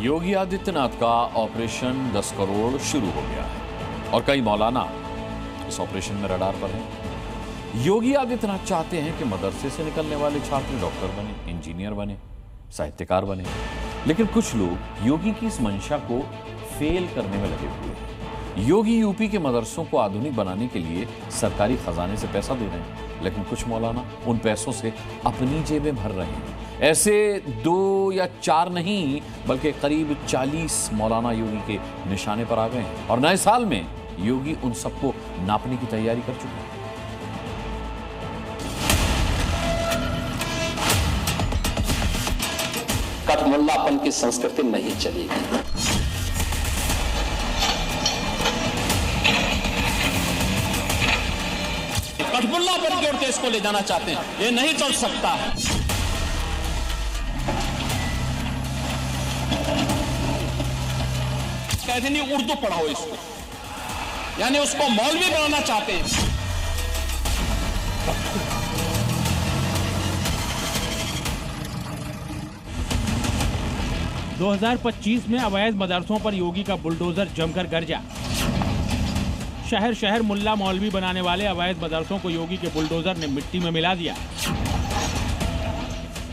योगी आदित्यनाथ का ऑपरेशन 10 करोड़ शुरू हो गया है और कई मौलाना इस ऑपरेशन में रडार पर हैं। योगी आदित्यनाथ चाहते हैं कि मदरसे से निकलने वाले छात्र डॉक्टर बने, इंजीनियर बने, साहित्यकार बने, लेकिन कुछ लोग योगी की इस मंशा को फेल करने में लगे हुए हैं। योगी यूपी के मदरसों को आधुनिक बनाने के लिए सरकारी खजाने से पैसा दे रहे हैं, लेकिन कुछ मौलाना उन पैसों से अपनी जेबें भर रहे हैं। ऐसे 2 या 4 नहीं बल्कि करीब 40 मौलाना योगी के निशाने पर आ गए हैं और नए साल में योगी उन सबको नापने की तैयारी कर चुके हैं। कठमुल्लापन की संस्कृति नहीं चलेगी। कठमुल्लापन की ओर देश को ले जाना चाहते हैं, ये नहीं चल सकता है। कहते नहीं उर्दू पढ़ाओ इसको, यानी उसको मौलवी बनाना चाहते हैं। 2025 में अवैध मदरसों पर योगी का बुलडोजर जमकर गरजा। शहर शहर मुल्ला मौलवी बनाने वाले अवैध मदरसों को योगी के बुलडोजर ने मिट्टी में मिला दिया।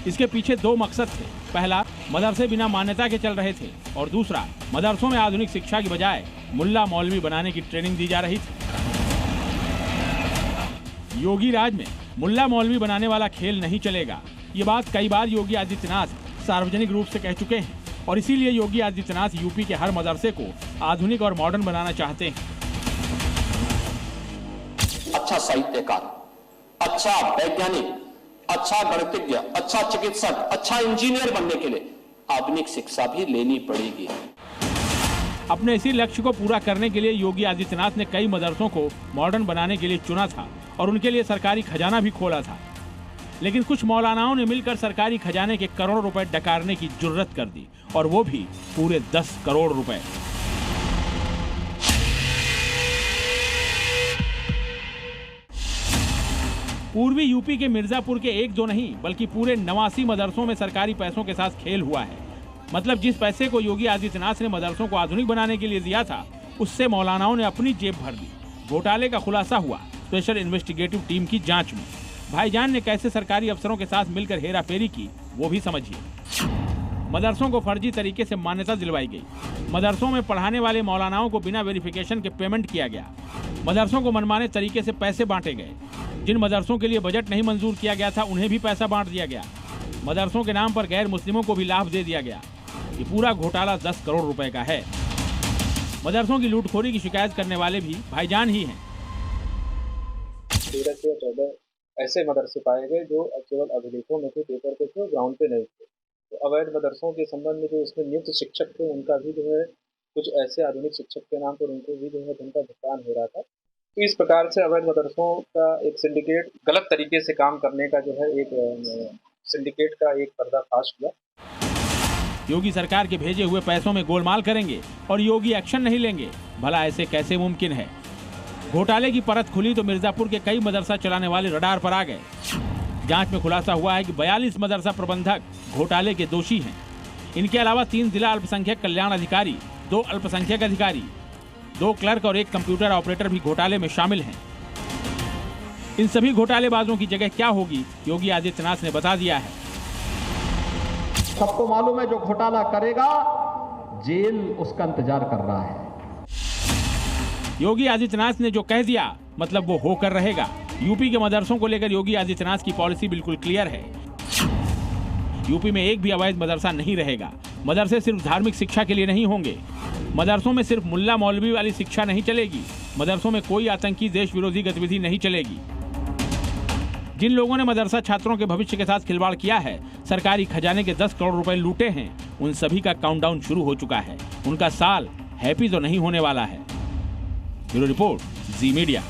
इसके पीछे 2 मकसद थे। पहला, मदरसे बिना मान्यता के चल रहे थे और दूसरा, मदरसों में आधुनिक शिक्षा की बजाय मुल्ला मौलवी बनाने की ट्रेनिंग दी जा रही थी। योगी राज में मुल्ला मौलवी बनाने वाला खेल नहीं चलेगा। ये बात कई बार योगी आदित्यनाथ सार्वजनिक रूप से कह चुके हैं और इसीलिए योगी आदित्यनाथ यूपी के हर मदरसे को आधुनिक और मॉडर्न बनाना चाहते हैं। अच्छा साहित्यकार, अच्छा वैज्ञानिक, अच्छा गणितज्ञ, अच्छा चिकित्सक, अच्छा इंजीनियर बनने के लिए आधुनिक शिक्षा भी लेनी पड़ेगी। अपने इसी लक्ष्य को पूरा करने के लिए योगी आदित्यनाथ ने कई मदरसों को मॉडर्न बनाने के लिए चुना था और उनके लिए सरकारी खजाना भी खोला था। लेकिन कुछ मौलानाओं ने मिलकर सरकारी खजाने के करोड़ों रुपए डकारने की जुर्रत कर दी और वो भी पूरे 10 करोड़ रुपए। पूर्वी यूपी के मिर्जापुर के 1-2 नहीं बल्कि पूरे 89 मदरसों में सरकारी पैसों के साथ खेल हुआ है। मतलब जिस पैसे को योगी आदित्यनाथ ने मदरसों को आधुनिक बनाने के लिए दिया था, उससे मौलानाओं ने अपनी जेब भर दी। घोटाले का खुलासा हुआ स्पेशल इन्वेस्टिगेटिव टीम की जांच में। भाईजान ने कैसे सरकारी अफसरों के साथ मिलकर हेराफेरी की, वो भी समझिए। मदरसों को फर्जी तरीके से मान्यता दिलवाई गई। मदरसों में पढ़ाने वाले मौलानाओं को बिना वेरिफिकेशन के पेमेंट किया गया। मदरसों को मनमाने तरीके से पैसे बांटे गए। जिन मदरसों के लिए बजट नहीं मंजूर किया गया था, उन्हें भी पैसा बांट दिया गया। मदरसों के नाम पर गैर मुस्लिमों को भी लाभ दे दिया गया। ये पूरा घोटाला 10 करोड़ रुपए का है। मदरसों की लूटखोरी की शिकायत करने वाले भी भाईजान ही हैं। 13 से 14 ऐसे मदरसे पाए गए जो केवल अभिलेखों में थे, पेपर पे थे, ग्राउंड पे नहीं थे। तो अवैध मदरसों के संबंध में जो इसमें नियुक्त शिक्षक थे, उनका भी जो है कुछ ऐसे आधुनिक शिक्षक के नाम पर उनको भी जो है धन का भुगतान हो रहा था। तो इस प्रकार से अवैध मदरसों का एक सिंडिकेट, गलत तरीके से काम करने का जो है एक सिंडिकेट का एक पर्दाफाश हुआ। योगी सरकार के भेजे हुए पैसों में गोलमाल करेंगे और योगी एक्शन नहीं लेंगे, भला ऐसे कैसे मुमकिन है? घोटाले की परत खुली तो मिर्जापुर के कई मदरसा चलाने वाले रडार पर आ गए। जांच में खुलासा हुआ है कि 42 मदरसा प्रबंधक घोटाले के दोषी हैं। इनके अलावा 3 जिला अल्पसंख्यक कल्याण अधिकारी, 2 अल्पसंख्यक अधिकारी, 2 क्लर्क और 1 कंप्यूटर ऑपरेटर भी घोटाले में शामिल हैं। इन सभी घोटालेबाजों की जगह क्या होगी, योगी आदित्यनाथ ने बता दिया है। सबको मालूम है जो घोटाला करेगा जेल उसका इंतजार कर रहा है। योगी आदित्यनाथ ने जो कह दिया मतलब वो होकर रहेगा। यूपी के मदरसों को लेकर योगी आदित्यनाथ की पॉलिसी बिल्कुल क्लियर है। यूपी में एक भी अवैध मदरसा नहीं रहेगा। मदरसे सिर्फ धार्मिक शिक्षा के लिए नहीं होंगे। मदरसों में सिर्फ मुल्ला मौलवी वाली शिक्षा नहीं चलेगी। मदरसों में कोई आतंकी देश विरोधी गतिविधि नहीं चलेगी। जिन लोगों ने मदरसा छात्रों के भविष्य के साथ खिलवाड़ किया है, सरकारी खजाने के 10 करोड़ रुपए लूटे हैं, उन सभी का काउंटडाउन शुरू हो चुका है। उनका साल हैप्पी तो नहीं होने वाला है। ब्यूरो रिपोर्ट, जी मीडिया।